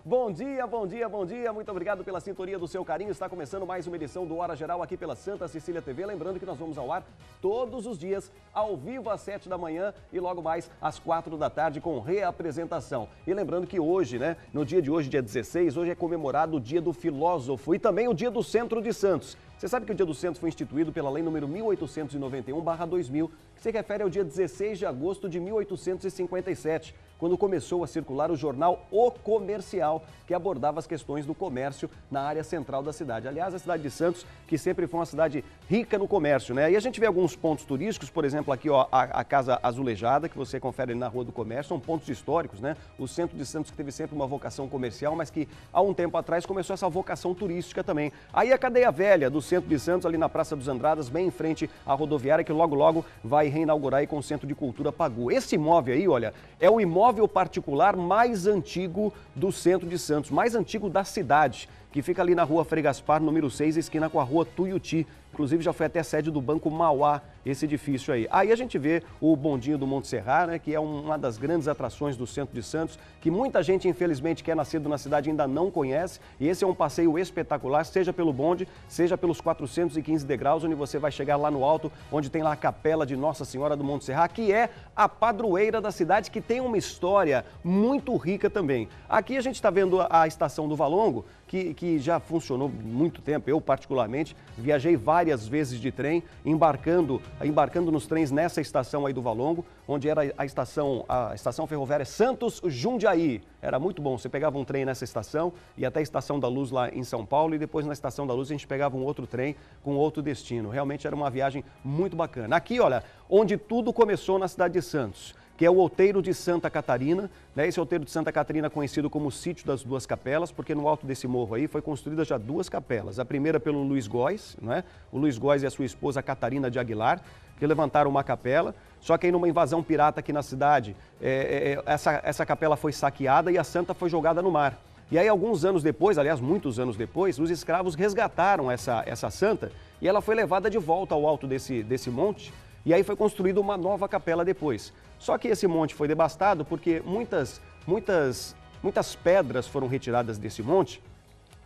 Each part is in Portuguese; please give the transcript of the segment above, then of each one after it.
Bom dia, bom dia, bom dia. Muito obrigado pela sintonia do seu carinho. Está começando mais uma edição do Hora Geral aqui pela Santa Cecília TV. Lembrando que nós vamos ao ar todos os dias, ao vivo às 7 da manhã e logo mais às 4 da tarde com reapresentação. E lembrando que hoje, no dia de hoje, dia 16, hoje é comemorado o Dia do Filósofo e também o Dia do Centro de Santos. Você sabe que o Dia do Centro foi instituído pela Lei número 1891/2000, que se refere ao dia 16 de agosto de 1857, quando começou a circular o jornal O Comercial, que abordava as questões do comércio na área central da cidade. Aliás, a cidade de Santos, que sempre foi uma cidade rica no comércio, né? E a gente vê alguns pontos turísticos, por exemplo, aqui ó, a Casa Azulejada, que você confere ali na Rua do Comércio, são pontos históricos, né? O centro de Santos que teve sempre uma vocação comercial, mas que há um tempo atrás começou essa vocação turística também. Aí a Cadeia Velha do centro de Santos, ali na Praça dos Andradas, bem em frente à rodoviária, que logo vai reinaugurar aí com o Centro de Cultura Pagu. Esse imóvel aí, olha, é o imóvel particular mais antigo do centro de Santos, mais antigo da cidade, que fica ali na Rua Frei Gaspar, número 6, esquina com a Rua Tuiuti. Inclusive já foi até sede do Banco Mauá, esse edifício aí. Aí a gente vê o bondinho do Monte Serra, né, que é uma das grandes atrações do centro de Santos, que muita gente, infelizmente, que é nascido na cidade ainda não conhece. E esse é um passeio espetacular, seja pelo bonde, seja pelos 415 degraus, onde você vai chegar lá no alto, onde tem lá a Capela de Nossa Senhora do Monte Serra, que é a padroeira da cidade, que tem uma história muito rica também. Aqui a gente está vendo a estação do Valongo, que já funcionou muito tempo. Eu, particularmente, viajei várias vezes de trem, embarcando nos trens nessa estação aí do Valongo, onde era a estação ferroviária Santos Jundiaí. Era muito bom, você pegava um trem nessa estação e até a Estação da Luz lá em São Paulo, e depois na Estação da Luz a gente pegava um outro trem com outro destino. Realmente era uma viagem muito bacana. Aqui, olha, onde tudo começou na cidade de Santos, que é o Outeiro de Santa Catarina, né? Esse Outeiro de Santa Catarina é conhecido como Sítio das Duas Capelas, porque no alto desse morro aí foi construída já duas capelas. A primeira pelo Luiz Góes, né? O Luiz Góes e a sua esposa Catarina de Aguilar, que levantaram uma capela, só que aí numa invasão pirata aqui na cidade, essa capela foi saqueada e a santa foi jogada no mar. E aí alguns anos depois, aliás muitos anos depois, os escravos resgataram essa santa e ela foi levada de volta ao alto desse monte, e aí foi construída uma nova capela depois. Só que esse monte foi devastado porque muitas pedras foram retiradas desse monte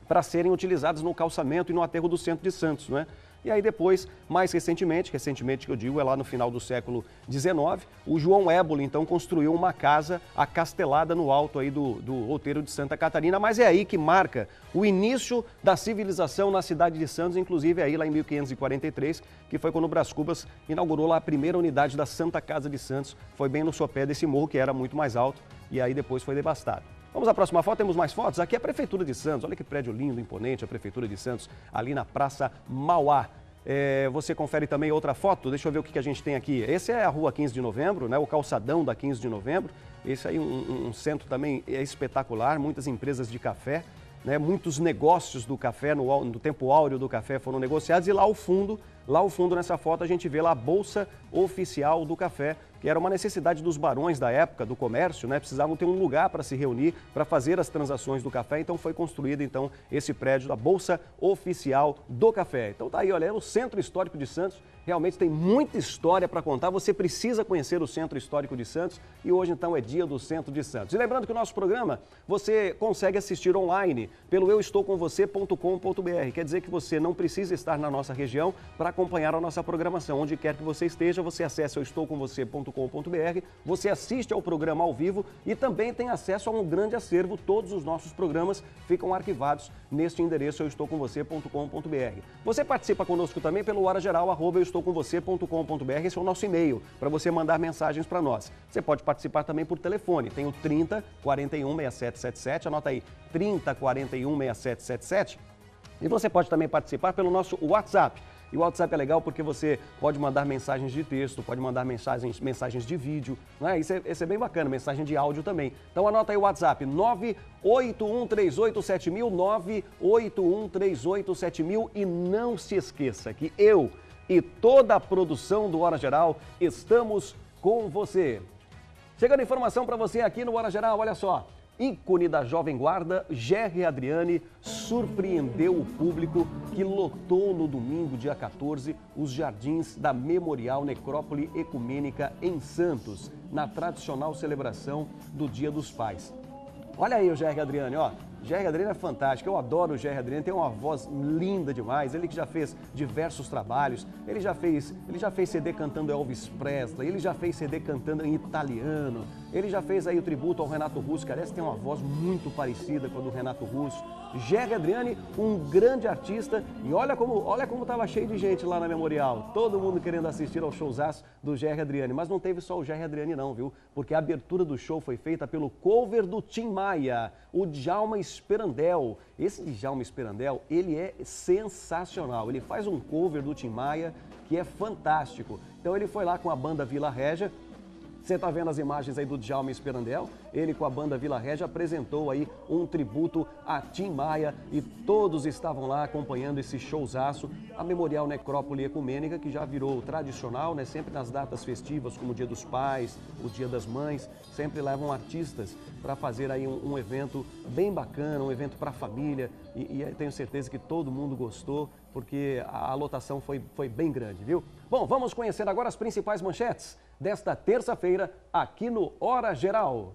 para serem utilizadas no calçamento e no aterro do centro de Santos, não é? E aí depois, mais recentemente que eu digo, é lá no final do século XIX, o João Éboli, então, construiu uma casa acastelada no alto aí do Outeiro de Santa Catarina, mas é aí que marca o início da civilização na cidade de Santos, inclusive aí lá em 1543, que foi quando o Brás Cubas inaugurou lá a primeira unidade da Santa Casa de Santos, foi bem no sopé desse morro, que era muito mais alto, e aí depois foi devastado. Vamos à próxima foto, temos mais fotos. Aqui é a Prefeitura de Santos, olha que prédio lindo, imponente, a Prefeitura de Santos, ali na Praça Mauá. Você confere também outra foto, deixa eu ver o que a gente tem aqui. Esse é a Rua 15 de Novembro, né, o calçadão da 15 de Novembro. Esse aí um centro também é espetacular, muitas empresas de café, né, muitos negócios do café, no tempo áureo do café foram negociados. E lá ao fundo nessa foto a gente vê lá a Bolsa Oficial do Café, que era uma necessidade dos barões da época, do comércio, né? Precisavam ter um lugar para se reunir, para fazer as transações do café, então foi construído então esse prédio da Bolsa Oficial do Café. Então tá aí, olha, é o Centro Histórico de Santos, realmente tem muita história para contar, você precisa conhecer o Centro Histórico de Santos e hoje então é dia do Centro de Santos. E lembrando que o nosso programa você consegue assistir online pelo euestoucomvocê.com.br, quer dizer que você não precisa estar na nossa região para acompanhar a nossa programação. Onde quer que você esteja, você acessa euestoucomvocê.com.br, você assiste ao programa ao vivo e também tem acesso a um grande acervo. Todos os nossos programas ficam arquivados neste endereço euestoucomvocê.com.br. Você participa conosco também pelo horageral@euestoucomvocê.com.br, esse é o nosso e-mail para você mandar mensagens para nós. Você pode participar também por telefone, tem o 30 41 6777, anota aí, 30 41 6777. E você pode também participar pelo nosso WhatsApp. E o WhatsApp é legal porque você pode mandar mensagens de texto, pode mandar mensagens de vídeo, né? Isso é bem bacana, mensagem de áudio também. Então anota aí o WhatsApp, 981387000, 981387000, e não se esqueça que eu e toda a produção do Hora Geral estamos com você. Chegando informação para você aqui no Hora Geral, olha só. Ícone da Jovem Guarda, Gerry Adriane, surpreendeu o público que lotou no domingo, dia 14, os jardins da Memorial Necrópole Ecumênica em Santos, na tradicional celebração do Dia dos Pais. Olha aí o Gerry Adriani, ó. Gerry Adriani é fantástico, eu adoro o Gerry Adriani, tem uma voz linda demais, ele que já fez diversos trabalhos, ele já fez CD cantando Elvis Presley, ele já fez CD cantando em italiano, ele já fez aí o tributo ao Renato Russo, que parece que tem uma voz muito parecida com a do Renato Russo. Gerry Adriani, um grande artista, e olha como estava cheio de gente lá na Memorial, todo mundo querendo assistir ao showzaço do Gerry Adriani, mas não teve só o Gerry Adriani não, viu? Porque a abertura do show foi feita pelo cover do Tim Maia, o Djalma Sperandel. Esse Djalma Sperandel, ele é sensacional, ele faz um cover do Tim Maia que é fantástico. Então ele foi lá com a banda Vila Régia. Você está vendo as imagens aí do Djalma Sperandel? Ele com a banda Vila Régia apresentou aí um tributo a Tim Maia e todos estavam lá acompanhando esse showzaço. A Memorial Necrópole Ecumênica, que já virou tradicional, né? Sempre nas datas festivas, como o Dia dos Pais, o Dia das Mães, sempre levam artistas para fazer aí um evento bem bacana, um evento para a família. E tenho certeza que todo mundo gostou, porque a lotação foi bem grande, viu? Bom, vamos conhecer agora as principais manchetes desta terça-feira aqui no Hora Geral.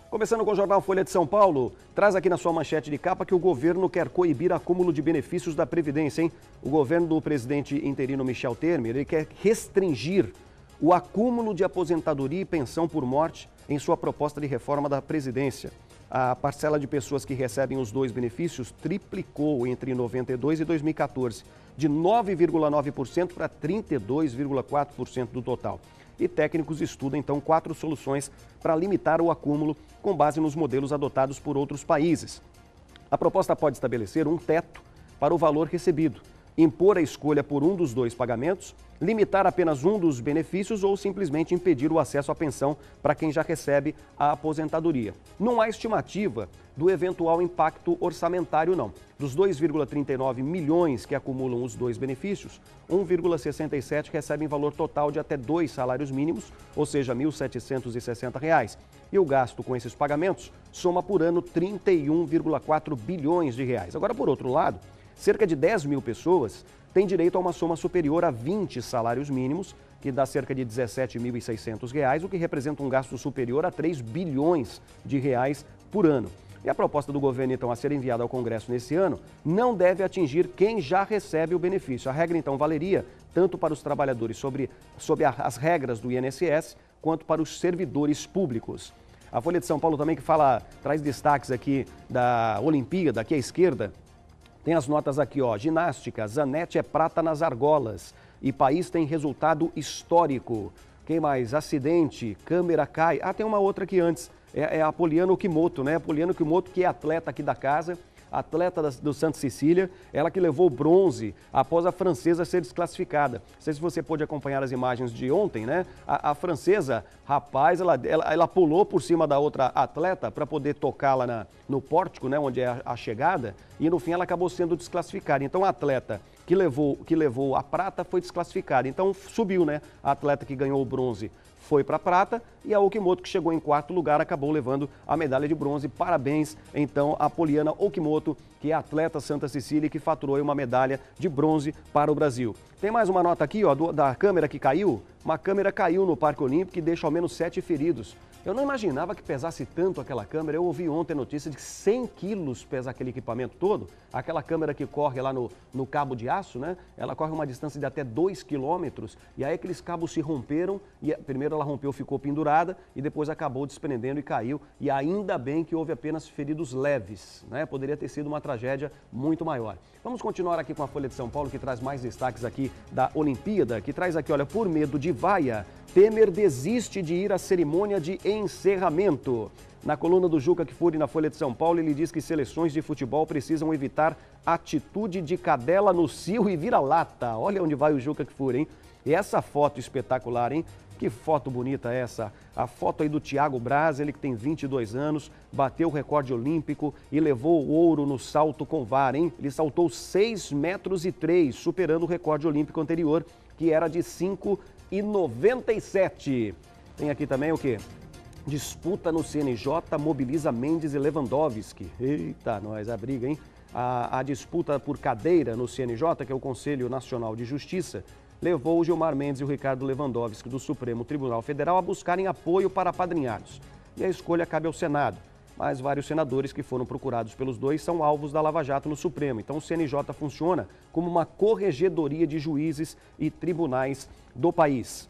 Começando com o jornal Folha de São Paulo, traz aqui na sua manchete de capa que o governo quer coibir acúmulo de benefícios da Previdência, hein? O governo do presidente interino Michel Temer, ele quer restringir o acúmulo de aposentadoria e pensão por morte em sua proposta de reforma da Previdência. A parcela de pessoas que recebem os dois benefícios triplicou entre 92 e 2014, de 9,9% para 32,4% do total. E técnicos estudam, então, 4 soluções para limitar o acúmulo com base nos modelos adotados por outros países. A proposta pode estabelecer um teto para o valor recebido, impor a escolha por um dos dois pagamentos, limitar apenas um dos benefícios ou simplesmente impedir o acesso à pensão para quem já recebe a aposentadoria. Não há estimativa do eventual impacto orçamentário, não. Dos 2,39 milhões que acumulam os dois benefícios, 1,67 recebem valor total de até 2 salários mínimos, ou seja, R$ 1.760. E o gasto com esses pagamentos soma por ano 31,4 bilhões de reais. Agora, por outro lado, cerca de 10 mil pessoas têm direito a uma soma superior a 20 salários mínimos, que dá cerca de R$ 17.600, o que representa um gasto superior a 3 bilhões de reais por ano. E a proposta do governo, então, a ser enviada ao Congresso nesse ano, não deve atingir quem já recebe o benefício. A regra, então, valeria tanto para os trabalhadores sob as regras do INSS, quanto para os servidores públicos. A Folha de São Paulo também que traz destaques aqui da Olimpíada, aqui à esquerda. Tem as notas aqui, ó. Ginástica, Zanetti é prata nas argolas e país tem resultado histórico. Quem mais? Acidente, câmera cai. Ah, tem uma outra aqui antes. É a Poliana Okimoto, né? A Poliana Okimoto, que é atleta aqui da casa, atleta do Santa Cecília, ela que levou bronze após a francesa ser desclassificada. Não sei se você pôde acompanhar as imagens de ontem, né? A francesa, rapaz, ela pulou por cima da outra atleta para poder tocar lá no pórtico, né? Onde é a chegada, e no fim ela acabou sendo desclassificada. Então a atleta que levou a prata foi desclassificada. Então subiu, né? A atleta que ganhou o bronze foi para a prata e a Okimoto, que chegou em 4º lugar, acabou levando a medalha de bronze. Parabéns, então, a Poliana Okimoto, que é atleta Santa Cecília e que faturou uma medalha de bronze para o Brasil. Tem mais uma nota aqui, ó, da câmera que caiu. Uma câmera caiu no Parque Olímpico e deixa ao menos 7 feridos. Eu não imaginava que pesasse tanto aquela câmera. Eu ouvi ontem a notícia de que 100 quilos pesa aquele equipamento todo. Aquela câmera que corre lá no cabo de aço, né? Ela corre uma distância de até 2 quilômetros. E aí aqueles cabos se romperam. E primeiro ela rompeu, ficou pendurada e depois acabou desprendendo e caiu. E ainda bem que houve apenas feridos leves, né? Poderia ter sido uma tragédia muito maior. Vamos continuar aqui com a Folha de São Paulo, que traz mais destaques aqui da Olimpíada, que traz aqui, olha, por medo de vaia, Temer desiste de ir à cerimônia de encerramento. Na coluna do Juca Kfouri na Folha de São Paulo, ele diz que seleções de futebol precisam evitar atitude de cadela no cio e vira-lata. Olha onde vai o Juca Kfouri, hein? E essa foto espetacular, hein? Que foto bonita essa. A foto aí do Thiago Braz, ele que tem 22 anos, bateu o recorde olímpico e levou o ouro no salto com vara, hein? Ele saltou 6,3 metros, superando o recorde olímpico anterior, que era de 5,97. Tem aqui também o quê? Disputa no CNJ mobiliza Mendes e Lewandowski. Eita, nós, a briga, hein? A disputa por cadeira no CNJ, que é o Conselho Nacional de Justiça, levou o Gilmar Mendes e o Ricardo Lewandowski do Supremo Tribunal Federal a buscarem apoio para apadrinhados. E a escolha cabe ao Senado. Mas vários senadores que foram procurados pelos dois são alvos da Lava Jato no Supremo. Então o CNJ funciona como uma corregedoria de juízes e tribunais do país.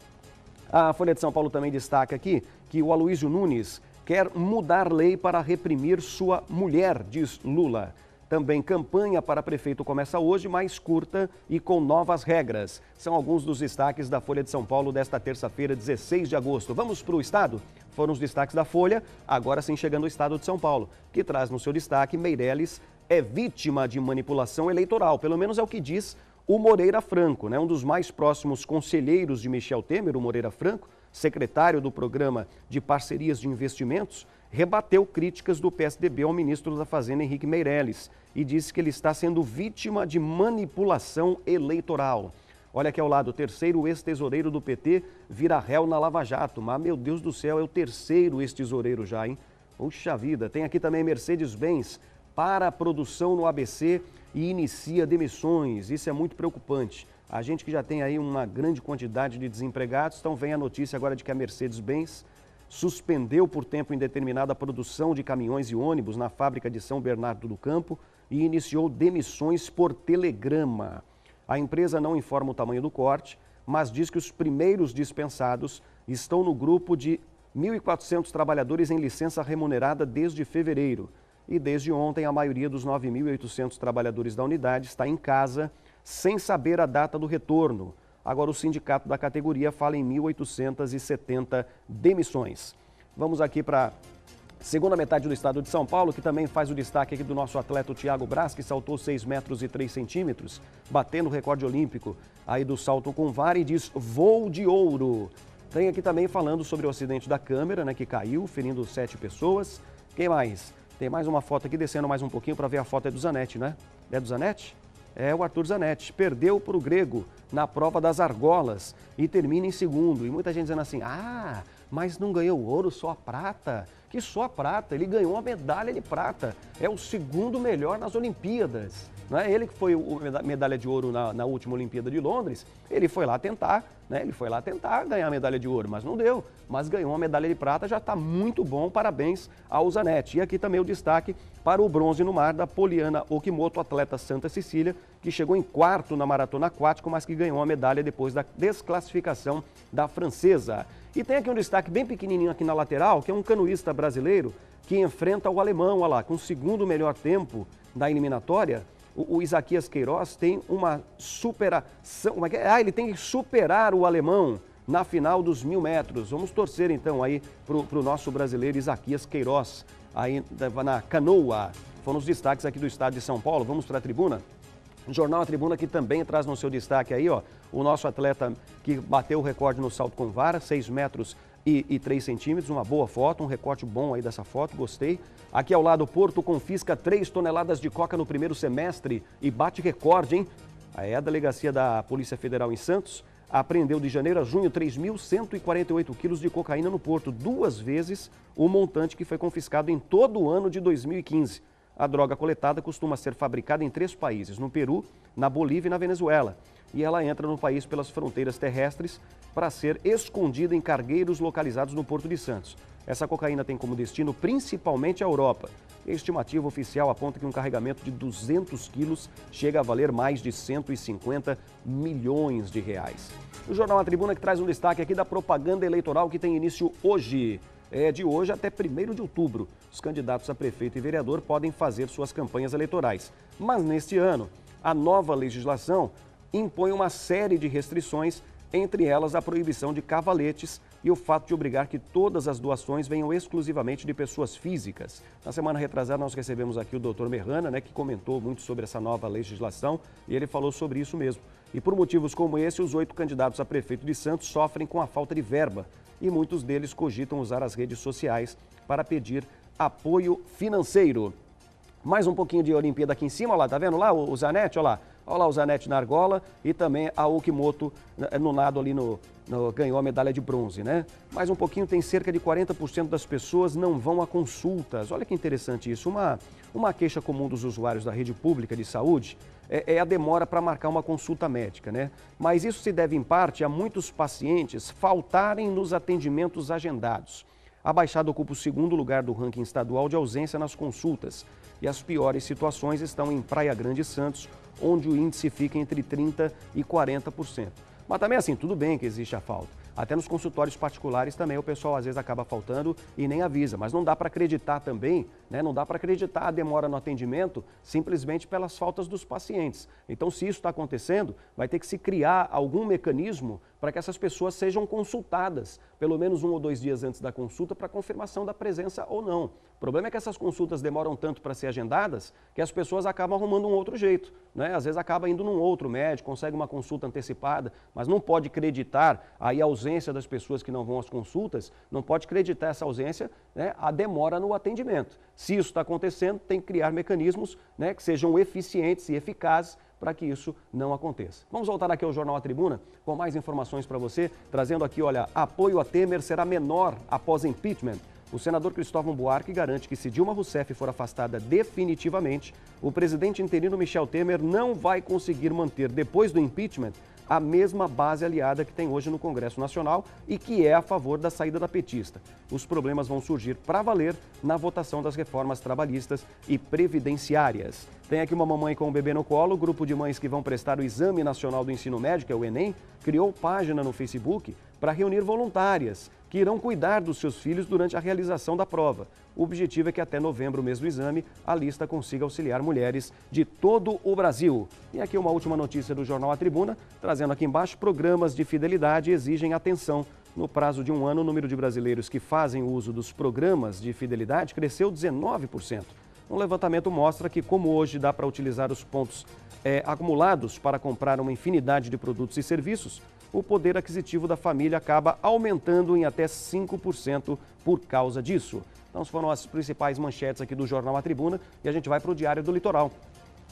A Folha de São Paulo também destaca aqui que o Aloysio Nunes quer mudar lei para reprimir sua mulher, diz Lula. Também campanha para prefeito começa hoje, mais curta e com novas regras. São alguns dos destaques da Folha de São Paulo desta terça-feira, 16 de agosto. Vamos para o Estado? Foram os destaques da Folha, agora sim chegando ao Estado de São Paulo, que traz no seu destaque: Meirelles é vítima de manipulação eleitoral, pelo menos é o que diz o Moreira Franco, né? Um dos mais próximos conselheiros de Michel Temer, o Moreira Franco, secretário do Programa de Parcerias de Investimentos, rebateu críticas do PSDB ao ministro da Fazenda, Henrique Meirelles, e disse que ele está sendo vítima de manipulação eleitoral. Olha aqui ao lado, o terceiro ex-tesoureiro do PT vira réu na Lava Jato. Mas, meu Deus do céu, é o terceiro ex-tesoureiro já, hein? Puxa vida, tem aqui também Mercedes-Benz para a produção no ABC e inicia demissões. Isso é muito preocupante. A gente que já tem aí uma grande quantidade de desempregados, então vem a notícia agora de que a Mercedes-Benz suspendeu por tempo indeterminado a produção de caminhões e ônibus na fábrica de São Bernardo do Campo e iniciou demissões por telegrama. A empresa não informa o tamanho do corte, mas diz que os primeiros dispensados estão no grupo de 1.400 trabalhadores em licença remunerada desde fevereiro. E desde ontem, a maioria dos 9.800 trabalhadores da unidade está em casa, sem saber a data do retorno. Agora, o sindicato da categoria fala em 1.870 demissões. Vamos aqui para a segunda metade do estado de São Paulo, que também faz o destaque aqui do nosso atleta Thiago Braz, que saltou 6 metros e 3 centímetros, batendo o recorde olímpico aí do salto com vara, e diz voo de ouro. Tem aqui também falando sobre o acidente da câmera, né, que caiu, ferindo 7 pessoas. Quem mais? Tem mais uma foto aqui, descendo mais um pouquinho para ver a foto, é do Zanetti, né? É do Zanetti? É o Arthur Zanetti. Perdeu para o grego na prova das argolas e termina em segundo. E muita gente dizendo assim, mas não ganhou ouro, só a prata? Que só a prata? Ele ganhou uma medalha de prata. É o segundo melhor nas Olimpíadas. Não é ele que foi a medalha de ouro na última Olimpíada de Londres. Ele foi lá tentar, né? Ele foi lá tentar ganhar a medalha de ouro, mas não deu. Mas ganhou uma medalha de prata, já está muito bom. Parabéns ao Zanetti. E aqui também o destaque para o bronze no mar da Poliana Okimoto, atleta Santa Cecília, que chegou em quarto na maratona aquática, mas que ganhou a medalha depois da desclassificação da francesa. E tem aqui um destaque bem pequenininho aqui na lateral, que é um canoísta brasileiro que enfrenta o alemão, olha lá, com o segundo melhor tempo da eliminatória. O Isaquias Queiroz tem uma superação, ele tem que superar o alemão na final dos 1.000 metros. Vamos torcer então aí para o nosso brasileiro Isaquias Queiroz, aí na canoa. Foram os destaques aqui do estado de São Paulo. Vamos para a tribuna? O Jornal A Tribuna, que também traz no seu destaque aí, ó, o nosso atleta que bateu o recorde no salto com vara, 6 metros e 3 centímetros, uma boa foto, um recorte bom aí dessa foto, gostei. Aqui ao lado, o Porto confisca 3 toneladas de coca no primeiro semestre e bate recorde, hein? Aí a delegacia da Polícia Federal em Santos apreendeu de janeiro a junho 3.148 quilos de cocaína no Porto, 2 vezes o montante que foi confiscado em todo o ano de 2015. A droga coletada costuma ser fabricada em 3 países, no Peru, na Bolívia e na Venezuela. E ela entra no país pelas fronteiras terrestres para ser escondida em cargueiros localizados no Porto de Santos. Essa cocaína tem como destino principalmente a Europa. A estimativa oficial aponta que um carregamento de 200 quilos chega a valer mais de 150 milhões de reais. O Jornal A Tribuna que traz um destaque aqui da propaganda eleitoral que tem início hoje. De hoje até 1º de outubro. Os candidatos a prefeito e vereador podem fazer suas campanhas eleitorais. Mas neste ano, a nova legislação impõe uma série de restrições, entre elas a proibição de cavaletes e o fato de obrigar que todas as doações venham exclusivamente de pessoas físicas. Na semana retrasada nós recebemos aqui o Dr. Merrana, né, que comentou muito sobre essa nova legislação e ele falou sobre isso mesmo. E por motivos como esse, os 8 candidatos a prefeito de Santos sofrem com a falta de verba e muitos deles cogitam usar as redes sociais para pedir apoio financeiro. Mais um pouquinho de Olimpíada aqui em cima, olha lá, tá vendo lá o Zanetti, olha lá. Olha lá o Zanetti na argola e também a Okimoto no nado ali ganhou a medalha de bronze, né? Mais um pouquinho, tem cerca de 40% das pessoas não vão a consultas. Olha que interessante isso. Uma queixa comum dos usuários da rede pública de saúde é a demora para marcar uma consulta médica, né? Mas isso se deve, em parte, a muitos pacientes faltarem nos atendimentos agendados. A Baixada ocupa o segundo lugar do ranking estadual de ausência nas consultas. E as piores situações estão em Praia Grande e Santos, onde o índice fica entre 30% e 40%. Mas também assim, tudo bem que existe a falta. Até nos consultórios particulares também o pessoal às vezes acaba faltando e nem avisa. Mas não dá para acreditar também, né? Não dá para acreditar a demora no atendimento simplesmente pelas faltas dos pacientes. Então, se isso está acontecendo, vai ter que se criar algum mecanismo para que essas pessoas sejam consultadas, pelo menos 1 ou 2 dias antes da consulta, para confirmação da presença ou não. O problema é que essas consultas demoram tanto para ser agendadas que as pessoas acabam arrumando um outro jeito, né? Às vezes acaba indo num outro médico, consegue uma consulta antecipada, mas não pode acreditar aí a ausência das pessoas que não vão às consultas, não pode acreditar essa ausência, né, a demora no atendimento. Se isso está acontecendo, tem que criar mecanismos, né, que sejam eficientes e eficazes para que isso não aconteça. Vamos voltar aqui ao Jornal A Tribuna com mais informações para você, trazendo aqui, olha, apoio a Temer será menor após impeachment. O senador Cristóvão Buarque garante que se Dilma Rousseff for afastada definitivamente, o presidente interino Michel Temer não vai conseguir manter, depois do impeachment, a mesma base aliada que tem hoje no Congresso Nacional e que é a favor da saída da petista. Os problemas vão surgir para valer na votação das reformas trabalhistas e previdenciárias. Tem aqui uma mamãe com um bebê no colo. O grupo de mães que vão prestar o Exame Nacional do Ensino Médio, que é o Enem, criou página no Facebook para reunir voluntárias que irão cuidar dos seus filhos durante a realização da prova. O objetivo é que até novembro, mês do exame, a lista consiga auxiliar mulheres de todo o Brasil. E aqui uma última notícia do Jornal A Tribuna, trazendo aqui embaixo: programas de fidelidade exigem atenção. No prazo de 1 ano, o número de brasileiros que fazem uso dos programas de fidelidade cresceu 19%. Um levantamento mostra que, como hoje dá para utilizar os pontos acumulados para comprar uma infinidade de produtos e serviços, o poder aquisitivo da família acaba aumentando em até 5% por causa disso. Então, foram as principais manchetes aqui do Jornal A Tribuna e a gente vai para o Diário do Litoral.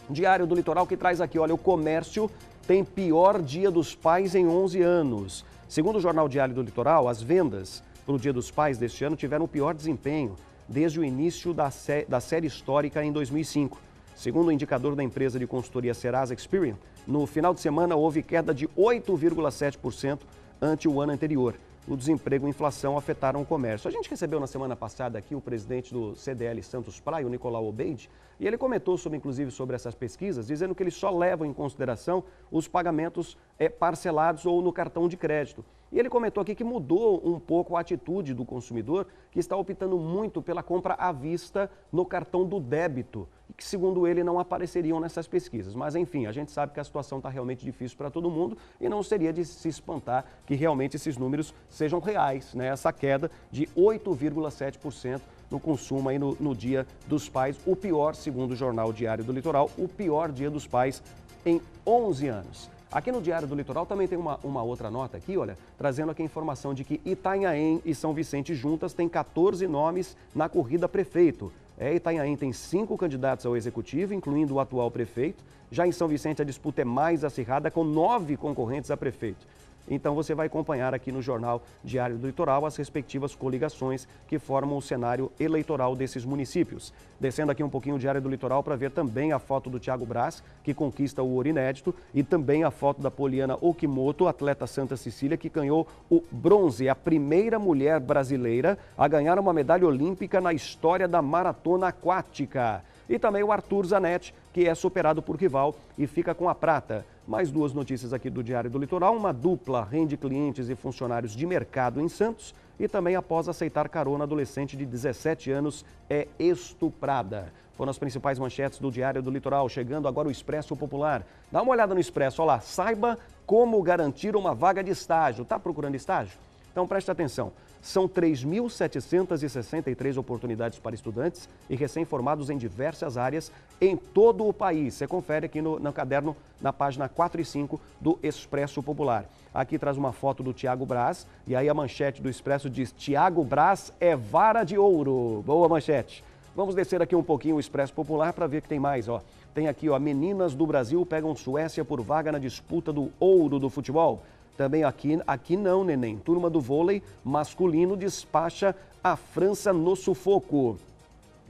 Diário do Litoral que traz aqui, olha, o comércio tem pior Dia dos Pais em 11 anos. Segundo o Jornal Diário do Litoral, as vendas para o Dia dos Pais deste ano tiveram o pior desempenho desde o início da série histórica em 2005. Segundo o indicador da empresa de consultoria Serasa Experian, no final de semana houve queda de 8,7% ante o ano anterior. O desemprego e a inflação afetaram o comércio. A gente recebeu na semana passada aqui o presidente do CDL Santos Praia, o Nicolau Obeid, e ele comentou inclusive sobre essas pesquisas, dizendo que eles só levam em consideração os pagamentos parcelados ou no cartão de crédito. E ele comentou aqui que mudou um pouco a atitude do consumidor, que está optando muito pela compra à vista no cartão do débito, e que, segundo ele, não apareceriam nessas pesquisas. Mas, enfim, a gente sabe que a situação está realmente difícil para todo mundo e não seria de se espantar que realmente esses números sejam reais, né? Essa queda de 8,7% no consumo aí no Dia dos Pais, o pior, segundo o Jornal Diário do Litoral, o pior Dia dos Pais em 11 anos. Aqui no Diário do Litoral também tem uma outra nota aqui, olha, trazendo aqui a informação de que Itanhaém e São Vicente juntas têm 14 nomes na corrida a prefeito. Itanhaém tem 5 candidatos ao executivo, incluindo o atual prefeito. Já em São Vicente a disputa é mais acirrada, com 9 concorrentes a prefeito. Então você vai acompanhar aqui no Jornal Diário do Litoral as respectivas coligações que formam o cenário eleitoral desses municípios. Descendo aqui um pouquinho o Diário do Litoral para ver também a foto do Thiago Braz, que conquista o ouro inédito, e também a foto da Poliana Okimoto, atleta Santa Cecília, que ganhou o bronze, a primeira mulher brasileira a ganhar uma medalha olímpica na história da maratona aquática. E também o Arthur Zanetti, que é superado por rival e fica com a prata. Mais 2 notícias aqui do Diário do Litoral. Uma dupla rende clientes e funcionários de mercado em Santos. E também, após aceitar carona, adolescente de 17 anos é estuprada. Foram as principais manchetes do Diário do Litoral. Chegando agora o Expresso Popular. Dá uma olhada no Expresso, olha lá. Saiba como garantir uma vaga de estágio. Está procurando estágio? Então preste atenção. São 3.763 oportunidades para estudantes e recém-formados em diversas áreas em todo o país. Você confere aqui no caderno, na página 4 e 5 do Expresso Popular. Aqui traz uma foto do Thiago Braz e aí a manchete do Expresso diz: Thiago Braz é vara de ouro. Boa manchete. Vamos descer aqui um pouquinho o Expresso Popular para ver que tem mais, ó. Tem aqui, ó, meninas do Brasil pegam Suécia por vaga na disputa do ouro do futebol. Também aqui não, neném. Turma do vôlei masculino despacha a França no sufoco.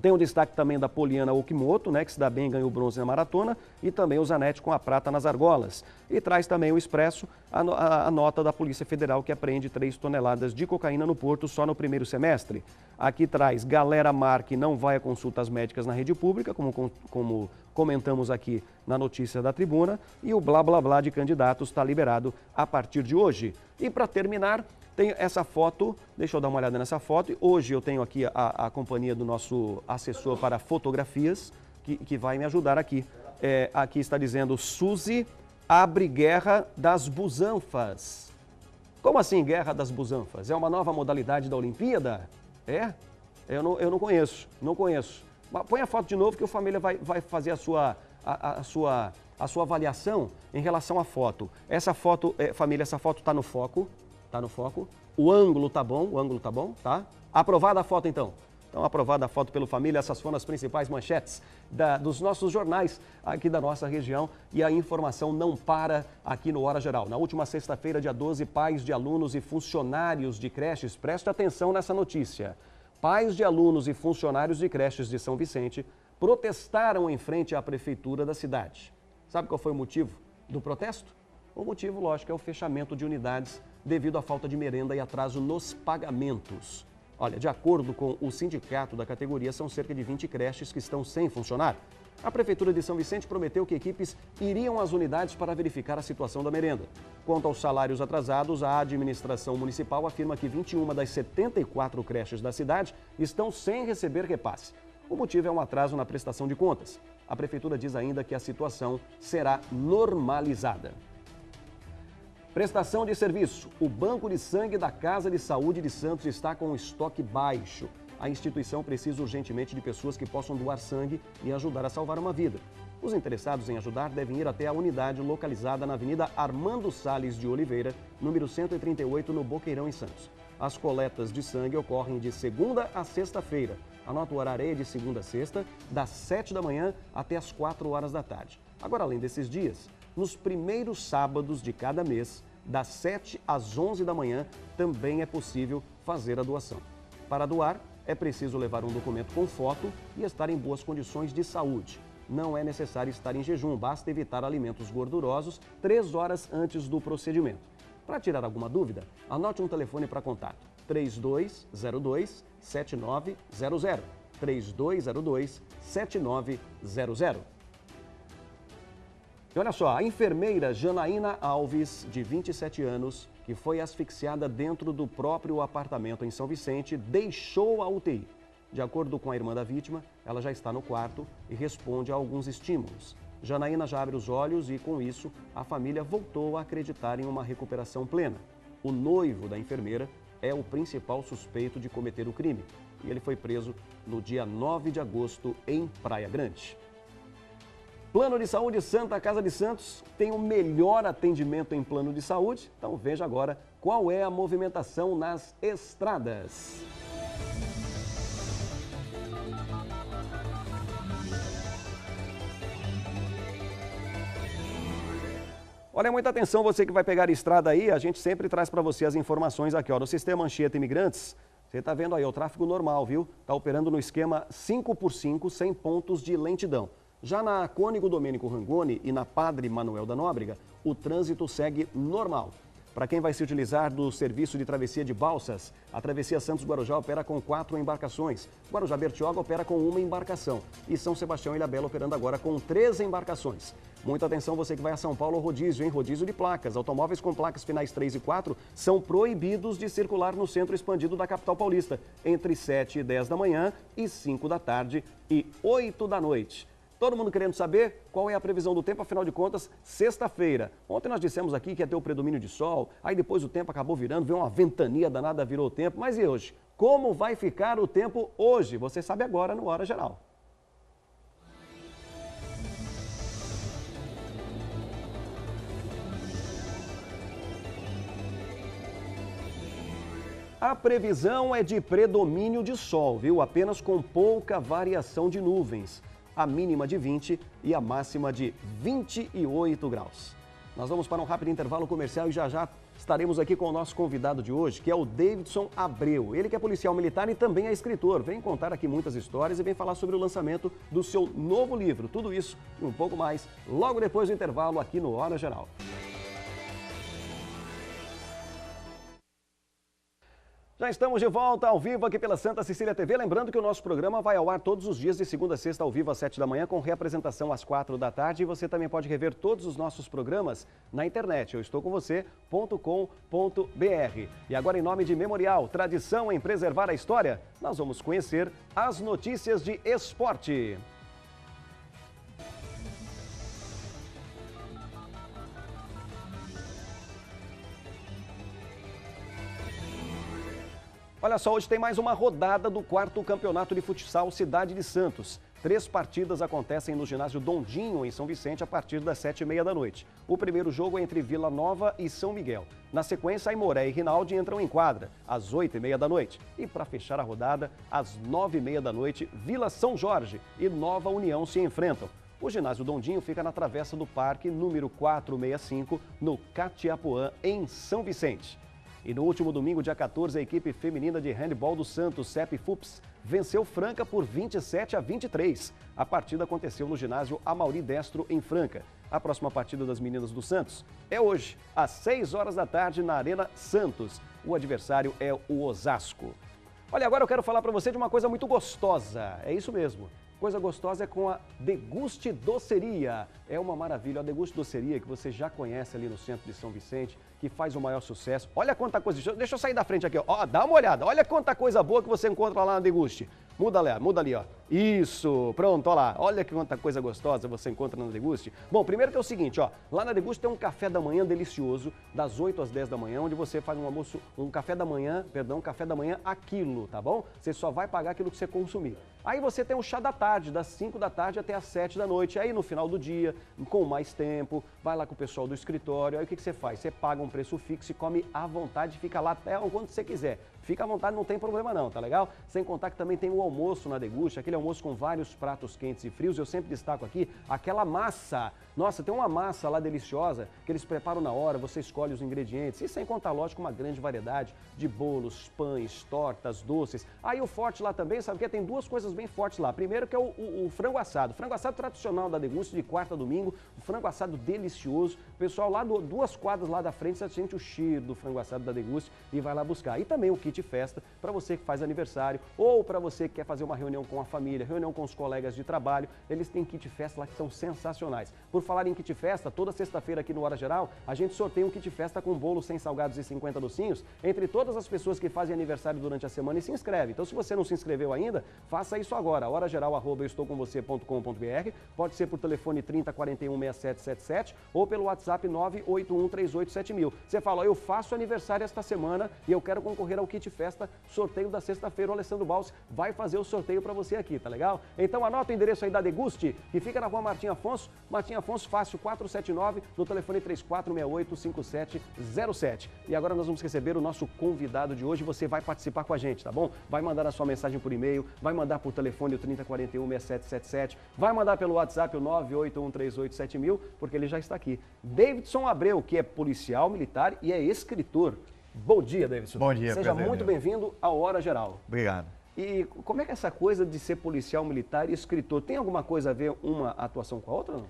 Tem o destaque também da Poliana Okimoto, né, que se dá bem, ganhou bronze na maratona, e também o Zanetti com a prata nas argolas. E traz também o Expresso a nota da Polícia Federal que apreende 3 toneladas de cocaína no Porto só no primeiro semestre. Aqui traz Galera Marque não vai a consultas médicas na rede pública, como comentamos aqui na notícia da Tribuna, e o blá blá blá de candidatos está liberado a partir de hoje. E para terminar, tem essa foto, deixa eu dar uma olhada nessa foto. Hoje eu tenho aqui a companhia do nosso assessor para fotografias, que vai me ajudar aqui. Aqui está dizendo, Suzy abre guerra das busanfas. Como assim guerra das busanfas? É uma nova modalidade da Olimpíada? É? Eu não conheço, não conheço. Mas põe a foto de novo que o Família vai fazer a sua avaliação em relação à foto. Essa foto, Família, essa foto está no foco. Tá no foco. O ângulo tá bom, tá? Aprovada a foto, então. Então, aprovada a foto pelo Família, essas foram as principais manchetes dos nossos jornais aqui da nossa região. E a informação não para aqui no Hora Geral. Na última sexta-feira, dia 12, pais de alunos e funcionários de creches, preste atenção nessa notícia. Pais de alunos e funcionários de creches de São Vicente protestaram em frente à prefeitura da cidade. Sabe qual foi o motivo do protesto? O motivo, lógico, é o fechamento de unidades devido à falta de merenda e atraso nos pagamentos. Olha, de acordo com o sindicato da categoria, são cerca de 20 creches que estão sem funcionar. A Prefeitura de São Vicente prometeu que equipes iriam às unidades para verificar a situação da merenda. Quanto aos salários atrasados, a administração municipal afirma que 21 das 74 creches da cidade estão sem receber repasse. O motivo é um atraso na prestação de contas. A Prefeitura diz ainda que a situação será normalizada. Prestação de serviço. O Banco de Sangue da Casa de Saúde de Santos está com o estoque baixo. A instituição precisa urgentemente de pessoas que possam doar sangue e ajudar a salvar uma vida. Os interessados em ajudar devem ir até a unidade localizada na Avenida Armando Salles de Oliveira, número 138, no Boqueirão, em Santos. As coletas de sangue ocorrem de segunda a sexta-feira. Anota o horário, de segunda a sexta, das 7 da manhã até as 4 horas da tarde. Agora, além desses dias, nos primeiros sábados de cada mês, das 7 às 11 da manhã, também é possível fazer a doação. Para doar, é preciso levar um documento com foto e estar em boas condições de saúde. Não é necessário estar em jejum, basta evitar alimentos gordurosos 3 horas antes do procedimento. Para tirar alguma dúvida, anote um telefone para contato: 3202-7900. 3202-7900. E olha só, a enfermeira Janaína Alves, de 27 anos, que foi asfixiada dentro do próprio apartamento em São Vicente, deixou a UTI. De acordo com a irmã da vítima, ela já está no quarto e responde a alguns estímulos. Janaína já abre os olhos e, com isso, a família voltou a acreditar em uma recuperação plena. O noivo da enfermeira é o principal suspeito de cometer o crime e ele foi preso no dia 9 de agosto em Praia Grande. Plano de Saúde Santa Casa de Santos tem o melhor atendimento em plano de saúde. Então veja agora qual é a movimentação nas estradas. Olha, muita atenção, você que vai pegar a estrada aí, a gente sempre traz para você as informações aqui, ó, no Sistema Anchieta Imigrantes. Você está vendo aí, o tráfego normal, viu? Está operando no esquema 5x5, sem pontos de lentidão. Já na Cônigo Domênico Rangoni e na Padre Manuel da Nóbrega, o trânsito segue normal. Para quem vai se utilizar do serviço de travessia de balsas, a Travessia Santos-Guarujá opera com 4 embarcações. Guarujá-Bertioga opera com 1 embarcação. E São Sebastião e Ilhabela operando agora com 3 embarcações. Muita atenção, você que vai a São Paulo, rodízio, hein? Rodízio de placas. Automóveis com placas finais 3 e 4 são proibidos de circular no centro expandido da capital paulista, entre 7 e 10 da manhã e 5 da tarde e 8 da noite. Todo mundo querendo saber qual é a previsão do tempo, afinal de contas, sexta-feira. Ontem nós dissemos aqui que ia ter o predomínio de sol, aí depois o tempo acabou virando, veio uma ventania danada, virou o tempo. Mas e hoje? Como vai ficar o tempo hoje? Você sabe agora no Hora Geral. A previsão é de predomínio de sol, viu? Apenas com pouca variação de nuvens. a mínima de 20 e a máxima de 28 graus. Nós vamos para um rápido intervalo comercial e já estaremos aqui com o nosso convidado de hoje, que é o Davidson Abreu. Ele que é policial militar e também é escritor. Vem contar aqui muitas histórias e vem falar sobre o lançamento do seu novo livro. Tudo isso e um pouco mais logo depois do intervalo aqui no Hora Geral. Já estamos de volta ao vivo aqui pela Santa Cecília TV. Lembrando que o nosso programa vai ao ar todos os dias de segunda a sexta ao vivo às 7 da manhã com reapresentação às 4 da tarde. E você também pode rever todos os nossos programas na internet. Eu estou com você.com.br. E agora, em nome de Memorial, tradição em preservar a história, nós vamos conhecer as notícias de esporte. Olha só, hoje tem mais uma rodada do 4º Campeonato de Futsal Cidade de Santos. 3 partidas acontecem no ginásio Dondinho, em São Vicente, a partir das 7h30 da noite. O primeiro jogo é entre Vila Nova e São Miguel. Na sequência, Aimoré e Rinaldi entram em quadra, às 8h30 da noite. E para fechar a rodada, às 9h30 da noite, Vila São Jorge e Nova União se enfrentam. O ginásio Dondinho fica na travessa do Parque, número 465, no Catiapuã, em São Vicente. E no último domingo, dia 14, a equipe feminina de handebol do Santos, CEP FUPS, venceu Franca por 27-23. A partida aconteceu no ginásio Amauri Destro, em Franca. A próxima partida das meninas do Santos é hoje, às 6 horas da tarde, na Arena Santos. O adversário é o Osasco. Olha, agora eu quero falar para você de uma coisa muito gostosa. É isso mesmo. Coisa gostosa é com a Deguste Doceria. É uma maravilha. A Deguste Doceria, que você já conhece ali no centro de São Vicente, que faz o maior sucesso. Olha quanta coisa. Deixa eu sair da frente aqui, ó. Dá uma olhada. Olha quanta coisa boa que você encontra lá na Deguste. Muda ali, ó. Isso, pronto, ó lá. Olha que quanta coisa gostosa você encontra na Deguste. Bom, primeiro que é o seguinte, ó. Lá na Deguste tem um café da manhã delicioso, das 8 às 10 da manhã, onde você faz um café da manhã a quilo, tá bom? Você só vai pagar aquilo que você consumir. Aí você tem o chá da tarde, das 5 da tarde até as 7 da noite. Aí no final do dia, com mais tempo, vai lá com o pessoal do escritório. Aí o que você faz? Você paga um preço fixo e come à vontade, fica lá até quando você quiser. Fica à vontade, não tem problema não, tá legal? Sem contar que também tem o almoço na Deguste, aquele almoço com vários pratos quentes e frios. Eu sempre destaco aqui aquela massa. Nossa, tem uma massa lá deliciosa que eles preparam na hora, você escolhe os ingredientes. E sem contar, lógico, uma grande variedade de bolos, pães, tortas, doces. Aí o forte lá também, sabe o que? Tem duas coisas bem fortes lá. Primeiro que é o frango assado. Frango assado tradicional da Deguste, de quarta a domingo. O frango assado delicioso. O pessoal lá, 2 quadras lá da frente, você sente o cheiro do frango assado da Deguste e vai lá buscar. E também o kit festa para você que faz aniversário ou para você que quer fazer uma reunião com a família, reunião com os colegas de trabalho. Eles têm kit festa lá que são sensacionais. Por falar em kit festa, toda sexta-feira aqui no Hora Geral, a gente sorteia um kit festa com bolo sem salgados e 50 docinhos entre todas as pessoas que fazem aniversário durante a semana e se inscreve. Então, se você não se inscreveu ainda, faça isso agora. horageral@euestoucomvocê.com.br, pode ser por telefone 30416777 ou pelo WhatsApp 981387000. Você fala, eu faço aniversário esta semana e eu quero concorrer ao kit festa, sorteio da sexta-feira. O Alessandro Baus vai fazer o sorteio para você aqui, tá legal? Então anota o endereço aí da Deguste, que fica na rua Martim Afonso, fácil 479, no telefone 3468-5707. E agora nós vamos receber o nosso convidado de hoje. Você vai participar com a gente, tá bom? Vai mandar a sua mensagem por e-mail, vai mandar por telefone o 3041-6777, vai mandar pelo WhatsApp o 981387000, porque ele já está aqui. Davidson Abreu, que é policial militar e é escritor. Bom dia, Davidson. Bom dia, Seja muito bem-vindo ao Hora Geral. Obrigado. E como é que é essa coisa de ser policial militar e escritor, tem alguma coisa a ver uma atuação com a outra? Não?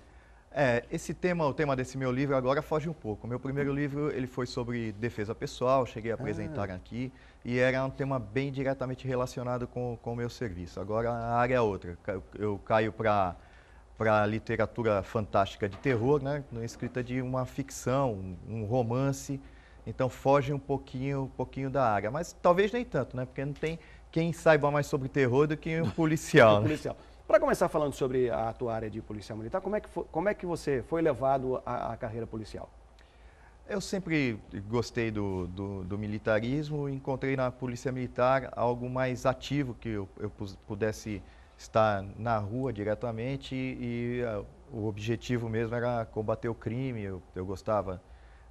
O tema desse meu livro agora foge um pouco. O meu primeiro livro ele foi sobre defesa pessoal, cheguei a apresentar aqui, e era um tema bem diretamente relacionado com o meu serviço. Agora a área é outra, eu caio para a literatura fantástica de terror, né, na escrita de uma ficção, um romance, então foge um pouquinho da área, mas talvez nem tanto, né, porque não tem quem saiba mais sobre terror do que um policial. Né? Para começar falando sobre a tua área de policial militar, como é que você foi levado à carreira policial? Eu sempre gostei do militarismo, encontrei na Polícia Militar algo mais ativo, que eu pudesse estar na rua diretamente e o objetivo mesmo era combater o crime, eu gostava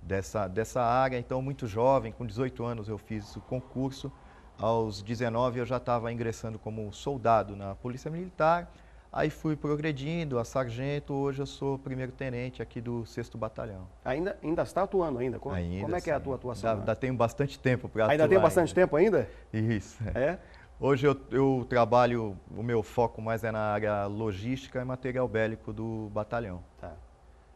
dessa área, então muito jovem, com 18 anos eu fiz o concurso, aos 19 eu já estava ingressando como soldado na Polícia Militar, Aí fui progredindo a sargento, hoje eu sou primeiro-tenente aqui do 6º Batalhão. Ainda está atuando ainda? Como é que é a tua atuação? Ainda tenho bastante tempo para atuar. Ainda tem bastante tempo ainda? Isso. É? Hoje eu trabalho, o meu foco mais é na área logística e material bélico do batalhão. Tá.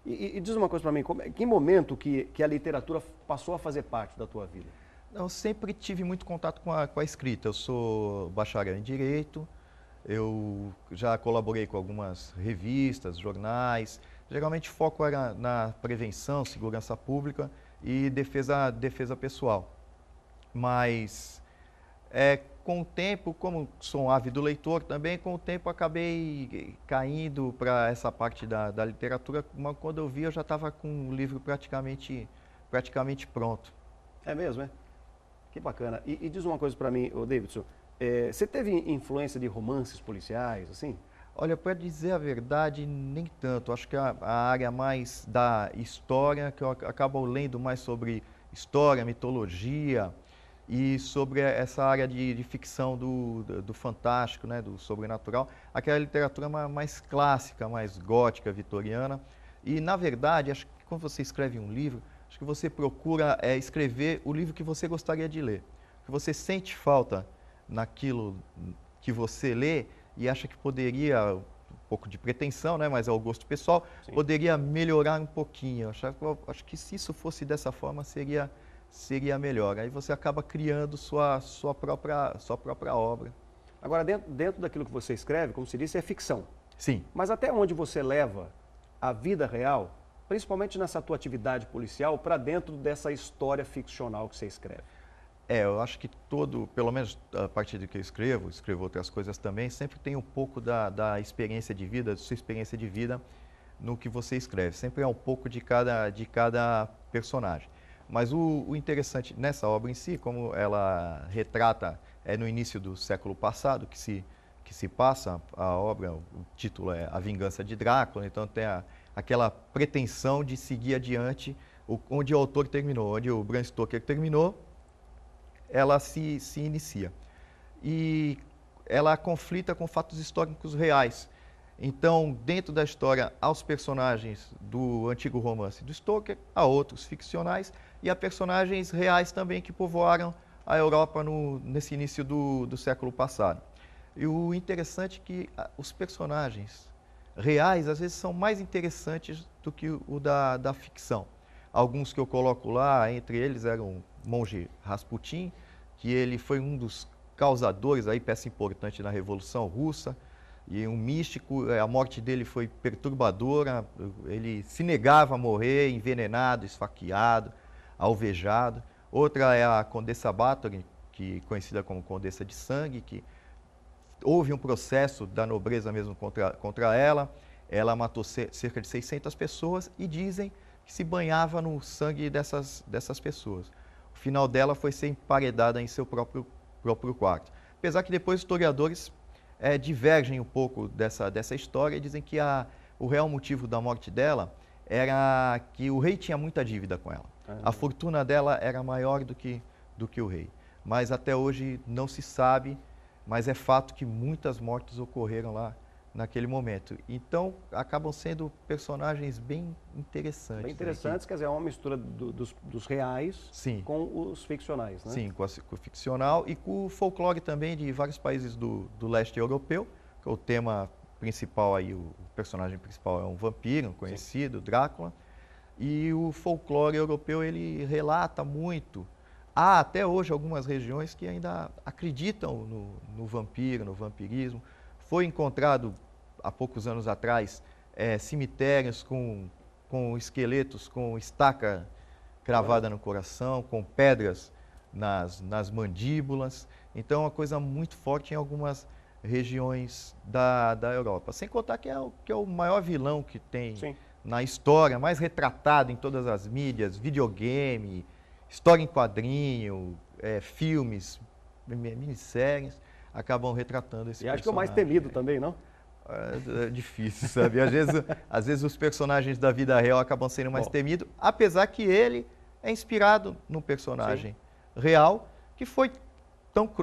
E diz uma coisa para mim, que momento que a literatura passou a fazer parte da tua vida? Eu sempre tive muito contato com a escrita. Eu sou bacharel em Direito, eu já colaborei com algumas revistas, jornais. Geralmente o foco era na prevenção, segurança pública e defesa pessoal. Mas com o tempo, como sou um ávido leitor também, com o tempo acabei caindo para essa parte da literatura. Mas quando eu vi, eu já estava com o livro praticamente pronto. É mesmo, é? Que bacana. E diz uma coisa para mim, ô Davidson, você teve influência de romances policiais, assim? Olha, para dizer a verdade, nem tanto. Acho que a área mais da história, que eu acabo lendo mais sobre história, mitologia e sobre essa área de ficção do fantástico, né, do sobrenatural, aquela literatura mais clássica, mais gótica, vitoriana. E, na verdade, acho que quando você escreve um livro, acho que você procura escrever o livro que você gostaria de ler. Que você sente falta naquilo que você lê e acha que poderia, um pouco de pretensão, né, mas é o gosto pessoal, sim, poderia melhorar um pouquinho. Acho que se isso fosse dessa forma, seria melhor. Aí você acaba criando sua própria obra. Agora, dentro daquilo que você escreve, como se disse, é ficção. Sim. Mas até onde você leva a vida real, principalmente nessa tua atividade policial, para dentro dessa história ficcional que você escreve? Eu acho que pelo menos a partir do que eu escrevo outras coisas também, sempre tem um pouco da experiência de vida, da sua experiência de vida no que você escreve. Sempre é um pouco de cada personagem. Mas o interessante nessa obra em si, como ela retrata, no início do século passado que se passa a obra, o título é A Vingança de Drácula, então tem aquela pretensão de seguir adiante onde o autor terminou, onde o Bram Stoker terminou, ela se inicia. E ela conflita com fatos históricos reais. Então, dentro da história, há os personagens do antigo romance do Stoker, há outros ficcionais e há personagens reais também que povoaram a Europa nesse início do século passado. E o interessante é que os personagens reais, às vezes, são mais interessantes do que o da ficção. Alguns que eu coloco lá, entre eles era o monge Rasputin, que ele foi um dos causadores, aí, peça importante na Revolução Russa, e um místico. A morte dele foi perturbadora, ele se negava a morrer, envenenado, esfaqueado, alvejado. Outra é a Condessa Bathory, conhecida como Condessa de Sangue, que houve um processo da nobreza mesmo contra ela. Ela matou cerca de 600 pessoas e dizem que se banhava no sangue dessas pessoas. O final dela foi ser emparedada em seu próprio quarto. Apesar que depois os historiadores divergem um pouco dessa história e dizem que o real motivo da morte dela era que o rei tinha muita dívida com ela. A fortuna dela era maior do que o rei. Mas até hoje não se sabe, mas é fato que muitas mortes ocorreram lá naquele momento. Então, acabam sendo personagens bem interessantes. Bem interessantes, quer dizer, é uma mistura dos reais, sim, com os ficcionais, né? Sim, com o ficcional e com o folclore também de vários países do leste europeu, que é o tema principal aí, o personagem principal é um vampiro, conhecido, sim, Drácula, e o folclore europeu, ele relata muito. Há até hoje algumas regiões que ainda acreditam no vampiro, no vampirismo. Foi encontrado, há poucos anos atrás, cemitérios com esqueletos, com estaca cravada no coração, com pedras nas mandíbulas. Então, é uma coisa muito forte em algumas regiões da Europa. Sem contar que é o maior vilão que tem, sim, na história, mais retratado em todas as mídias, videogame, história em quadrinho, filmes, minisséries, acabam retratando esse personagem. E acho que é o mais temido também, não? É difícil, sabe? Às vezes os personagens da vida real acabam sendo mais temidos, apesar que ele é inspirado num personagem, sim, real, que foi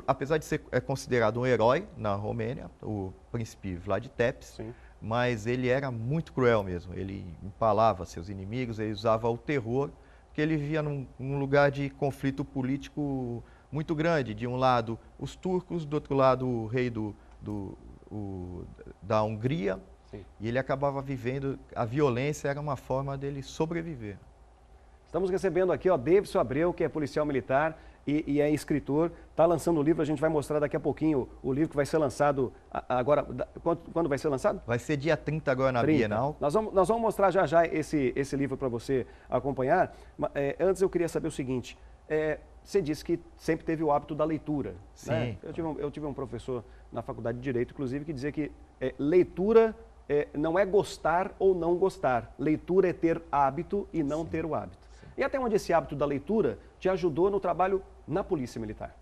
apesar de ser considerado um herói na Romênia, o príncipe Vlad Tepes, Sim. mas ele era muito cruel mesmo. Ele empalava seus inimigos, ele usava o terror, porque ele vivia num lugar de conflito político muito grande. De um lado, os turcos, do outro lado, o rei da Hungria. Sim. E ele acabava vivendo, a violência era uma forma dele sobreviver. Estamos recebendo aqui, Davidson Abreu, que é policial militar e é escritor, está lançando o livro, a gente vai mostrar daqui a pouquinho o livro que vai ser lançado agora. Quando vai ser lançado? Vai ser dia 30 agora na 30. Bienal. Nós vamos mostrar já esse livro para você acompanhar. Antes eu queria saber o seguinte, você disse que sempre teve o hábito da leitura. Sim. Né? Eu tive um professor na faculdade de Direito, inclusive, que dizia que leitura não é gostar ou não gostar. Leitura é ter hábito e não ter o hábito. E até onde esse hábito da leitura te ajudou no trabalho na Polícia Militar?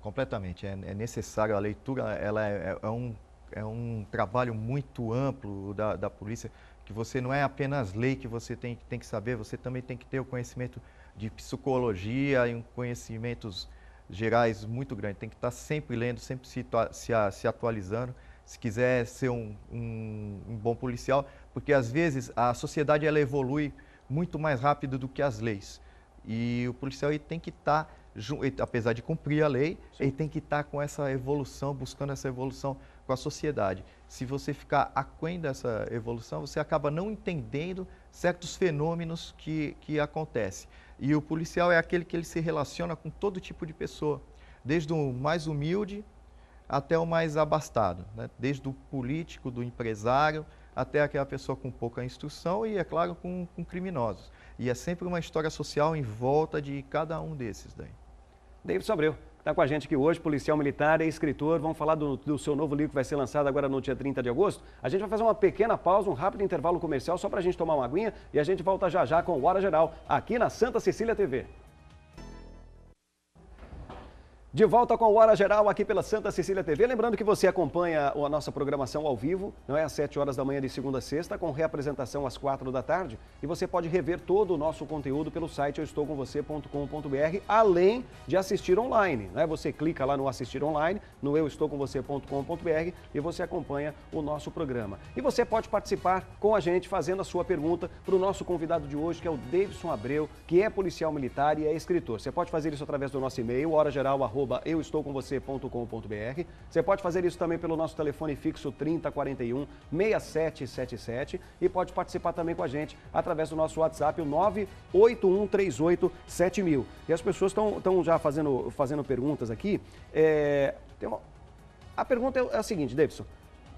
Completamente. É necessário. A leitura ela é um trabalho muito amplo da polícia, que você não é apenas lei que você tem que saber, você também tem que ter o conhecimento de psicologia e conhecimentos gerais muito grande. Tem que estar sempre lendo, sempre se atualizando, se quiser ser um bom policial, porque às vezes a sociedade ela evolui muito mais rápido do que as leis. E o policial ele tem que estar, apesar de cumprir a lei, sim, ele tem que estar com essa evolução, buscando essa evolução com a sociedade. Se você ficar aquém dessa evolução, você acaba não entendendo certos fenômenos que acontecem. E o policial é aquele que ele se relaciona com todo tipo de pessoa, desde o mais humilde até o mais abastado, né? Desde o político, do empresário, até aquela pessoa com pouca instrução e, é claro, com criminosos. E é sempre uma história social em volta de cada um desses daí. Davidson Abreu está com a gente aqui hoje, policial militar e escritor. Vamos falar do seu novo livro que vai ser lançado agora no dia 30 de agosto. A gente vai fazer uma pequena pausa, um rápido intervalo comercial, só para a gente tomar uma aguinha e a gente volta já com o Hora Geral, aqui na Santa Cecília TV. De volta com o Hora Geral aqui pela Santa Cecília TV. Lembrando que você acompanha a nossa programação ao vivo, não é? Às 7 horas da manhã de segunda a sexta, com reapresentação às 4 da tarde. E você pode rever todo o nosso conteúdo pelo site euestoucomvocê.com.br, além de assistir online, né? Você clica lá no assistir online, no euestoucomvocê.com.br e você acompanha o nosso programa. E você pode participar com a gente fazendo a sua pergunta para o nosso convidado de hoje, que é o Davidson Abreu, que é policial militar e é escritor. Você pode fazer isso através do nosso e-mail, horageral@euestoucomvocê.com.br. Você pode fazer isso também pelo nosso telefone fixo 3041 6777 e pode participar também com a gente através do nosso WhatsApp, o 981387000. E as pessoas estão já fazendo perguntas aqui. A pergunta é a seguinte, Davidson: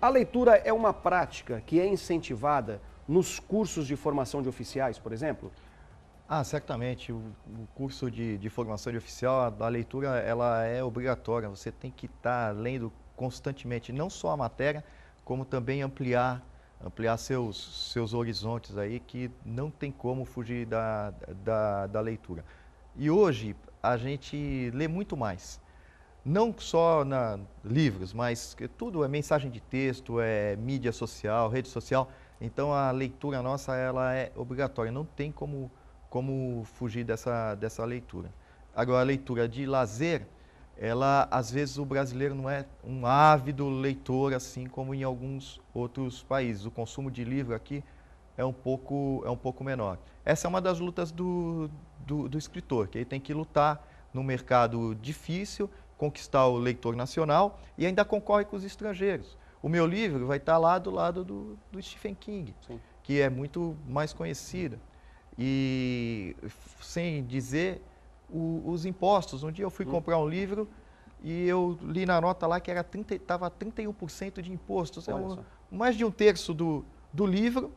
a leitura é uma prática que é incentivada nos cursos de formação de oficiais, por exemplo? Certamente. O curso de formação de oficial, a leitura ela é obrigatória. Você tem que estar lendo constantemente, não só a matéria, como também ampliar seus horizontes aí, que não tem como fugir da leitura. E hoje a gente lê muito mais. Não só livros, mas tudo é mensagem de texto, é mídia social, rede social. Então a leitura nossa ela é obrigatória, não tem como fugir dessa leitura. Agora, a leitura de lazer, às vezes o brasileiro não é um ávido leitor, assim como em alguns outros países. O consumo de livro aqui é um pouco menor. Essa é uma das lutas do escritor, que ele tem que lutar num mercado difícil, conquistar o leitor nacional e ainda concorre com os estrangeiros. O meu livro vai estar lá do lado do Stephen King, sim, que é muito mais conhecido. E sem dizer os impostos. Um dia eu fui comprar um livro e eu li na nota lá que estava 31% de impostos. Mais de um terço do livro,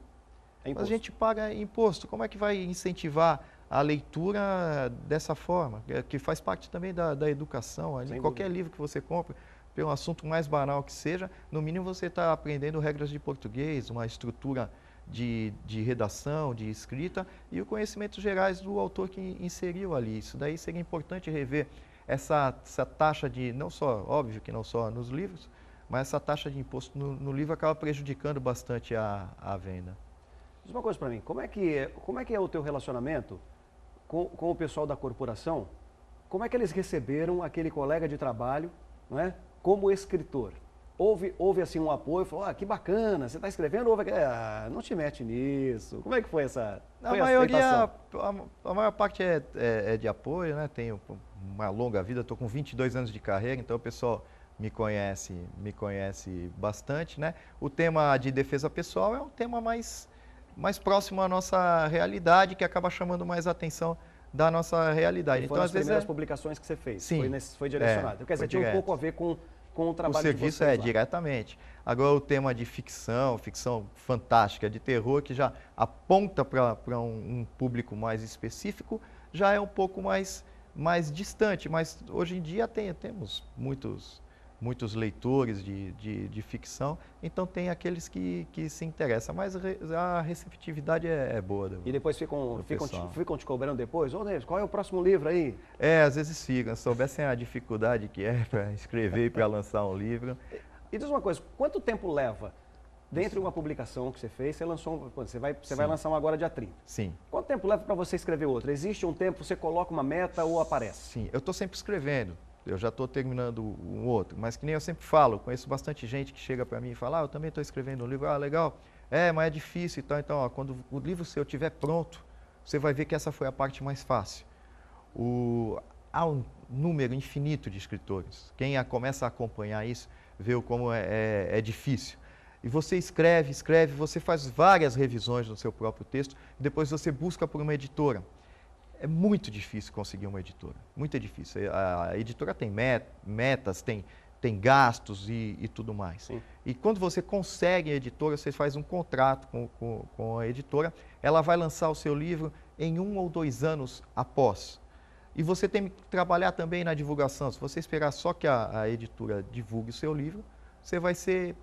a gente paga imposto. Como é que vai incentivar a leitura dessa forma? Que faz parte também da educação. Ali, qualquer livro que você compra, pelo assunto mais banal que seja, no mínimo você está aprendendo regras de português, uma estrutura de redação, de escrita e os conhecimentos gerais do autor que inseriu ali. Isso daí seria importante rever essa taxa de, não só, óbvio que não só nos livros, mas essa taxa de imposto no livro acaba prejudicando bastante a venda. Diz uma coisa para mim, como é que é o teu relacionamento com o pessoal da corporação como é que eles receberam aquele colega de trabalho, não é, como escritor? Houve assim um apoio, falou, que bacana, você está escrevendo, não te mete nisso. Como é que foi essa a maior parte é de apoio, né? Tenho uma longa vida, estou com 22 anos de carreira, então o pessoal me conhece bastante, né? O tema de defesa pessoal é um tema mais próximo à nossa realidade, que acaba chamando mais a atenção da nossa realidade. Então, as primeiras publicações que você fez, sim, foi direcionado. Quer dizer, tinha um pouco a ver com o trabalho o serviço de vocês lá. Diretamente. Agora o tema de ficção fantástica, de terror, que já aponta para um público mais específico, já é um pouco mais distante, mas hoje em dia temos muitos leitores de ficção, então tem aqueles que se interessam, mas a receptividade é boa. E depois ficam te cobrando depois? Ô, Neves, qual é o próximo livro aí? Às vezes ficam, se soubessem a dificuldade que é para escrever e para lançar um livro. E diz uma coisa, quanto tempo leva, dentro de uma publicação que você fez, você vai lançar um agora dia 30? Sim. Quanto tempo leva para você escrever outro? Existe um tempo, você coloca uma meta ou aparece? Sim, eu estou sempre escrevendo. Eu já estou terminando um outro, mas que nem eu sempre falo, conheço bastante gente que chega para mim e fala, eu também estou escrevendo um livro, legal, mas é difícil e tal, então, quando o livro seu estiver pronto, você vai ver que essa foi a parte mais fácil. Há um número infinito de escritores, quem começa a acompanhar isso, vê como é difícil. E você escreve, você faz várias revisões no seu próprio texto, depois você busca por uma editora. É muito difícil conseguir uma editora, muito difícil. A editora tem metas, tem gastos e tudo mais. Sim. E quando você consegue a editora, você faz um contrato com a editora, ela vai lançar o seu livro em 1 ou 2 anos após. E você tem que trabalhar também na divulgação. Se você esperar só que a editora divulgue o seu livro, você vai ser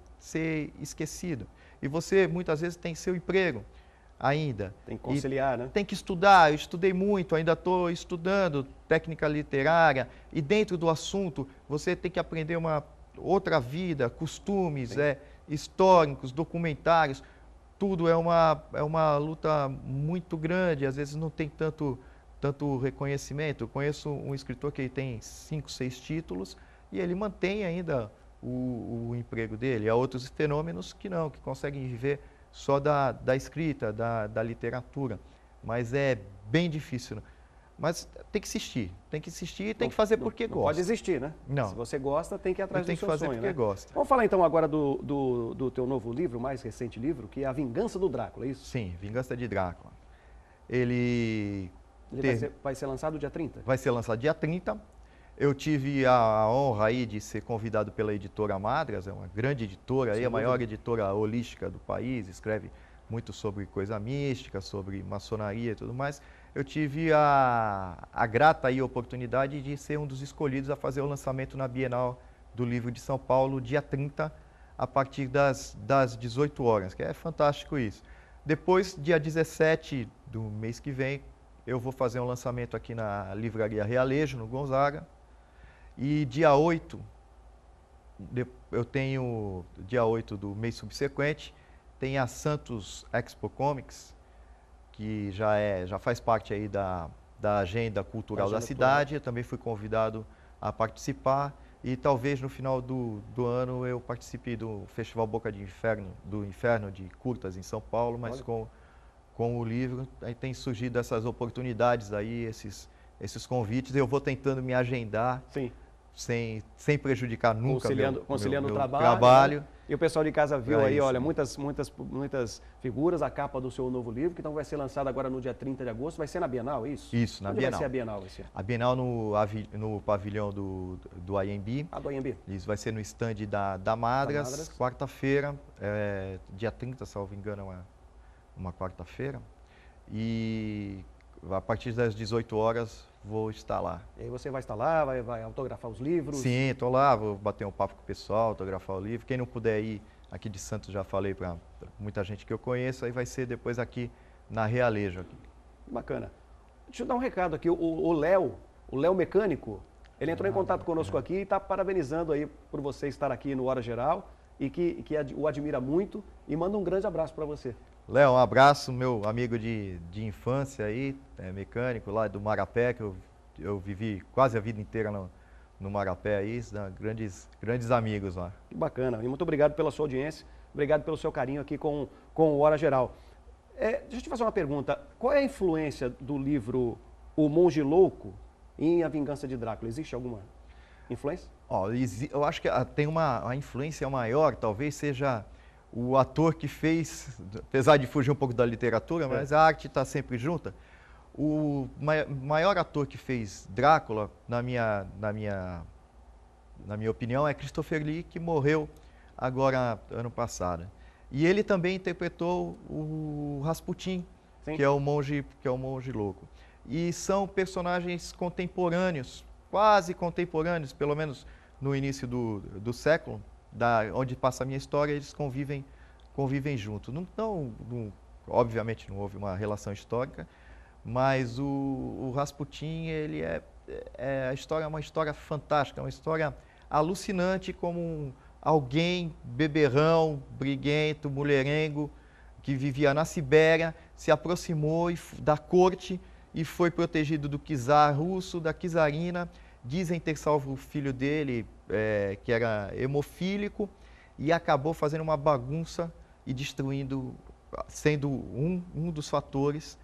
esquecido. E você, muitas vezes, tem seu emprego ainda. Tem que conciliar, né? Tem que estudar, eu estudei muito, ainda estou estudando técnica literária, e dentro do assunto você tem que aprender uma outra vida, costumes históricos, documentários, tudo é uma luta muito grande, às vezes não tem tanto reconhecimento. Eu conheço um escritor que tem 5, 6 títulos e ele mantém ainda o emprego dele. Há outros fenômenos que não, que conseguem viver só da escrita, da literatura, mas é bem difícil. Mas tem que insistir e tem que fazer porque gosta. Não pode desistir, né? Não. Se você gosta, tem que ir atrás do seu sonho, tem que fazer porque gosta. Vamos falar então agora do teu novo livro, o mais recente livro, que é A Vingança do Drácula, é isso? Sim, Vingança de Drácula. Ele vai ser lançado dia 30? Vai ser lançado dia 30. Eu tive a honra aí de ser convidado pela editora Madras, é uma grande editora, aí, a maior editora holística do país, escreve muito sobre coisa mística, sobre maçonaria e tudo mais. Eu tive a grata aí oportunidade de ser um dos escolhidos a fazer o lançamento na Bienal do Livro de São Paulo, dia 30, a partir das 18 horas, que é fantástico isso. Depois, dia 17 do mês que vem, eu vou fazer um lançamento aqui na Livraria Realejo, no Gonzaga. E dia 8, eu tenho, dia 8 do mês subsequente, tem a Santos Expo Comics, que já faz parte aí da agenda cultural da cidade. Eu também fui convidado a participar e talvez no final do ano eu participe do Festival Boca de Inferno de curtas em São Paulo, mas com o livro. Aí tem surgido essas oportunidades aí, esses convites. Eu vou tentando me agendar. Sim. Sem prejudicar nunca conciliando meu o trabalho. Né? E o pessoal de casa viu aí, isso. Olha, muitas figuras, a capa do seu novo livro, que então vai ser lançado agora no dia 30 de agosto. Vai ser na Bienal, é isso? Isso, na Onde Bienal. vai ser a Bienal esse ano? A Bienal no pavilhão do AMB. Do AMB. Isso vai ser no stand da Madras, quarta-feira, dia 30, salvo engano, uma quarta-feira. E a partir das 18 horas vou estar lá. E aí você vai estar lá, vai autografar os livros? Sim, estou lá, vou bater um papo com o pessoal, autografar o livro. Quem não puder ir aqui de Santos, já falei para muita gente que eu conheço, aí vai ser depois aqui na Realejo. Aqui. Bacana. Deixa eu dar um recado aqui, o Léo Mecânico, ele entrou em contato conosco aqui e está parabenizando aí por você estar aqui no Hora Geral e que o admira muito e manda um grande abraço para você. Léo, um abraço, meu amigo de infância aí, mecânico lá do Marapé, que eu eu vivi quase a vida inteira no Marapé aí, né, grandes amigos lá. Que bacana. E muito obrigado pela sua audiência, obrigado pelo seu carinho aqui com o Hora Geral. Deixa eu te fazer uma pergunta. Qual é a influência do livro O Monge Louco em A Vingança de Drácula? Existe alguma influência? Eu acho que tem a influência maior, talvez seja o ator que fez, apesar de fugir um pouco da literatura, mas a arte está sempre junta. O maior ator que fez Drácula, na minha opinião, é Christopher Lee, que morreu agora ano passado. E ele também interpretou o Rasputin, que é o monge louco. E são personagens contemporâneos, quase contemporâneos, pelo menos no início do século, onde passa a minha história, eles convivem juntos. Obviamente não houve uma relação histórica, mas o Rasputin, ele a história é uma história fantástica, uma história alucinante, como alguém beberrão, briguento, mulherengo, que vivia na Sibéria, se aproximou da corte e foi protegido do czar russo, da czarina. Dizem ter salvo o filho dele, que era hemofílico, e acabou fazendo uma bagunça e destruindo, sendo um dos fatores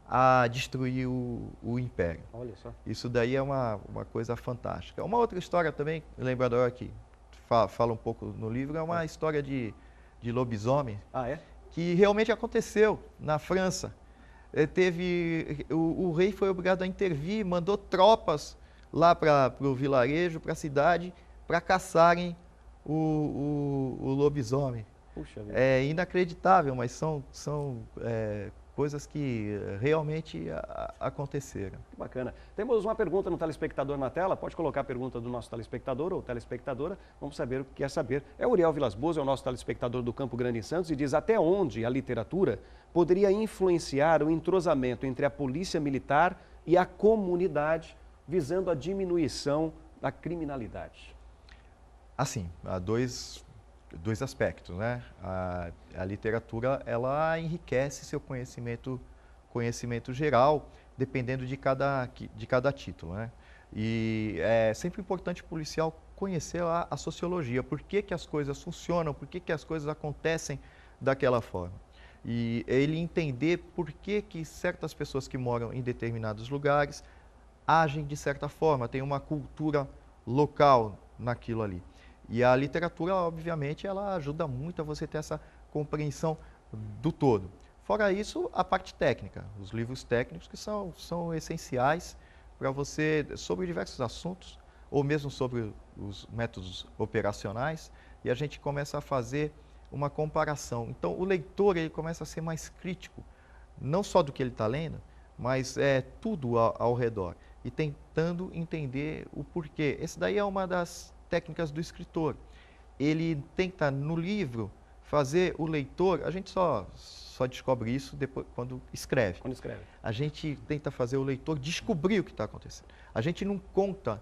a destruir o Império. Olha só. Isso daí é uma coisa fantástica. Uma outra história também, lembrando agora que fala um pouco no livro, é uma história de lobisomem, que realmente aconteceu na França. O rei foi obrigado a intervir, mandou tropas lá para o vilarejo, para a cidade, para caçarem o lobisomem. Puxa vida. É inacreditável, mas são coisas que realmente aconteceram. Que bacana. Temos uma pergunta no telespectador na tela. Pode colocar a pergunta do nosso telespectador ou telespectadora. Vamos saber o que quer saber. É o Uriel Vilas Boas, é o nosso telespectador do Campo Grande em Santos, e diz: até onde a literatura poderia influenciar o entrosamento entre a polícia militar e a comunidade, visando a diminuição da criminalidade? Assim, há dois aspectos, né? A literatura, ela enriquece seu conhecimento geral, dependendo de cada título, né? E é sempre importante o policial conhecer a sociologia, por que as coisas funcionam, por que as coisas acontecem daquela forma. E ele entender por que certas pessoas que moram em determinados lugares agem de certa forma, tem uma cultura local naquilo ali. E a literatura, obviamente, ela ajuda muito a você ter essa compreensão do todo. Fora isso, a parte técnica, os livros técnicos que são essenciais para você, sobre diversos assuntos, ou mesmo sobre os métodos operacionais, e a gente começa a fazer uma comparação. Então, o leitor, ele começa a ser mais crítico, não só do que ele está lendo, mas tudo ao redor, e tentando entender o porquê. Esse daí é uma das técnicas do escritor. Ele tenta, no livro, fazer o leitor, a gente só descobre isso depois quando escreve. A gente tenta fazer o leitor descobrir o que está acontecendo. A gente não conta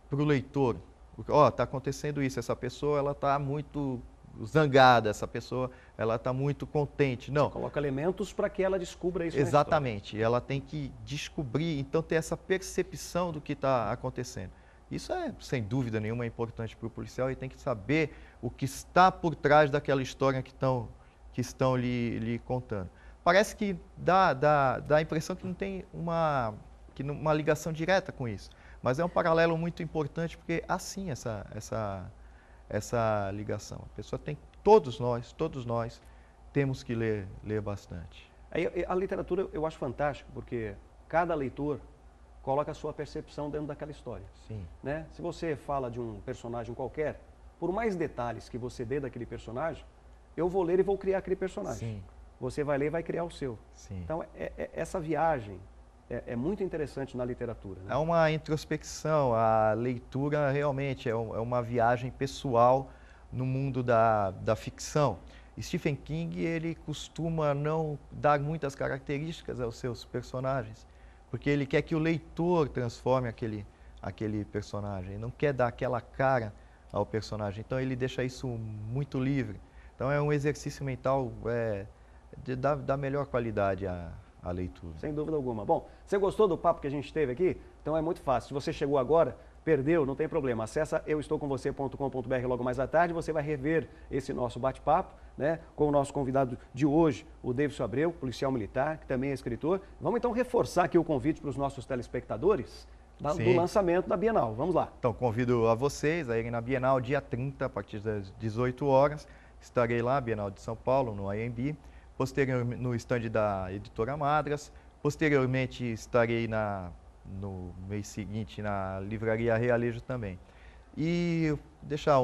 para o leitor, está acontecendo isso, essa pessoa ela está muito zangada, essa pessoa ela está muito contente. Não. Você coloca elementos para que ela descubra isso. Exatamente, ela tem que descobrir, então ter essa percepção do que está acontecendo. Isso sem dúvida nenhuma, importante para o policial, e tem que saber o que está por trás daquela história que estão lhe contando. Parece que dá a impressão que não tem uma ligação direta com isso, mas é um paralelo muito importante, porque há sim essa ligação. A pessoa todos nós temos que ler bastante. A literatura eu acho fantástico, porque cada leitor coloca a sua percepção dentro daquela história. Sim. Né? Se você fala de um personagem qualquer, por mais detalhes que você dê daquele personagem, eu vou ler e vou criar aquele personagem. Sim. Você vai ler e vai criar o seu. Sim. Então, essa viagem é muito interessante na literatura. Né? É uma introspecção, a leitura realmente é uma viagem pessoal no mundo da ficção. Stephen King, ele costuma não dar muitas características aos seus personagens, porque ele quer que o leitor transforme aquele personagem, ele não quer dar aquela cara ao personagem, então ele deixa isso muito livre. Então é um exercício mental da melhor qualidade a leitura. Sem dúvida alguma. Bom, você gostou do papo que a gente teve aqui? Então é muito fácil. Se você chegou agora, perdeu, não tem problema. Acessa euestoucomvocê.com.br logo mais à tarde, você vai rever esse nosso bate-papo, né, com o nosso convidado de hoje, o Davidson Abreu, policial militar, que também é escritor. Vamos então reforçar aqui o convite para os nossos telespectadores do lançamento da Bienal. Vamos lá. Então, convido a vocês a irem na Bienal dia 30, a partir das 18 horas. Estarei lá, Bienal de São Paulo, no AMB, posteriormente no estande da Editora Madras, posteriormente estarei no mês seguinte na Livraria Realejo também. E deixar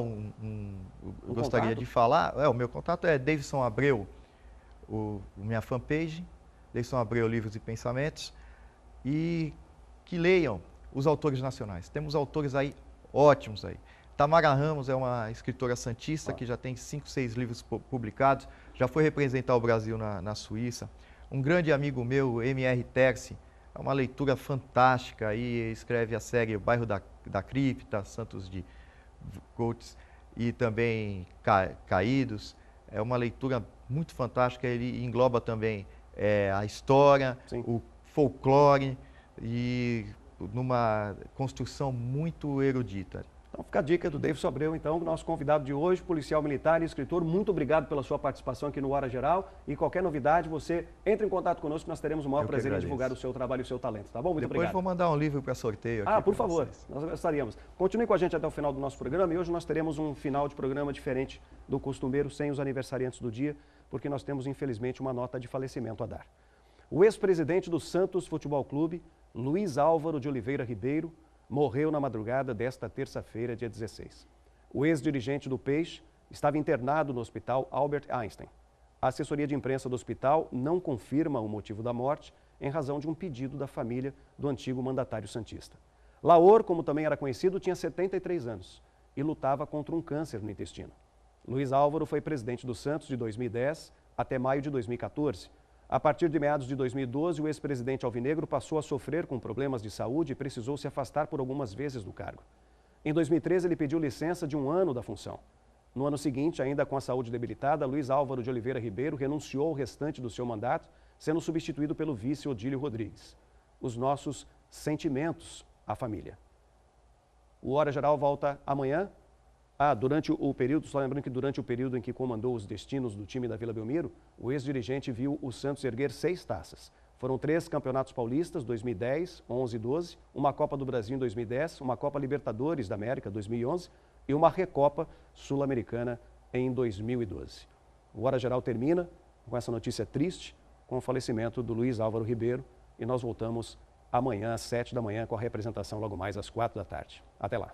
gostaria contato? de falar, o meu contato é Davidson Abreu, minha fanpage, Davidson Abreu Livros e Pensamentos, e que leiam os autores nacionais. Temos autores aí ótimos aí. Tamara Ramos é uma escritora santista que já tem 5, 6 livros publicados, já foi representar o Brasil na Suíça. Um grande amigo meu, M.R. Terci, é uma leitura fantástica, aí escreve a série O Bairro da Cripta, Santos de Coates e também Caídos. É uma leitura muito fantástica, ele engloba também a história, o folclore e numa construção muito erudita. Então fica a dica do Davidson Abreu, então, nosso convidado de hoje, policial militar e escritor. Muito obrigado pela sua participação aqui no Hora Geral. E qualquer novidade, você entre em contato conosco, nós teremos o maior prazer em divulgar o seu trabalho e o seu talento, tá bom? Muito obrigado. Depois vou mandar um livro para sorteio aqui. Por favor, nós gostaríamos. Continue com a gente até o final do nosso programa e hoje nós teremos um final de programa diferente do costumeiro, sem os aniversariantes do dia, porque nós temos, infelizmente, uma nota de falecimento a dar. O ex-presidente do Santos Futebol Clube, Luiz Álvaro de Oliveira Ribeiro, morreu na madrugada desta terça-feira, dia 16. O ex-dirigente do Peixe estava internado no Hospital Albert Einstein. A assessoria de imprensa do hospital não confirma o motivo da morte em razão de um pedido da família do antigo mandatário santista. Laor, como também era conhecido, tinha 73 anos e lutava contra um câncer no intestino. Luiz Álvaro foi presidente do Santos de 2010 até maio de 2014. A partir de meados de 2012, o ex-presidente alvinegro passou a sofrer com problemas de saúde e precisou se afastar por algumas vezes do cargo. Em 2013, ele pediu licença de 1 ano da função. No ano seguinte, ainda com a saúde debilitada, Luiz Álvaro de Oliveira Ribeiro renunciou ao restante do seu mandato, sendo substituído pelo vice Odílio Rodrigues. Os nossos sentimentos à família. O Hora Geral volta amanhã. Durante o período, só lembrando que durante o período em que comandou os destinos do time da Vila Belmiro, o ex-dirigente viu o Santos erguer 6 taças. Foram 3 campeonatos paulistas, 2010, 11 e 12, uma Copa do Brasil em 2010, uma Copa Libertadores da América, 2011, e uma Recopa Sul-Americana em 2012. O Hora Geral termina com essa notícia triste, com o falecimento do Luiz Álvaro Ribeiro, e nós voltamos amanhã às 7 da manhã com a representação logo mais às 4 da tarde. Até lá.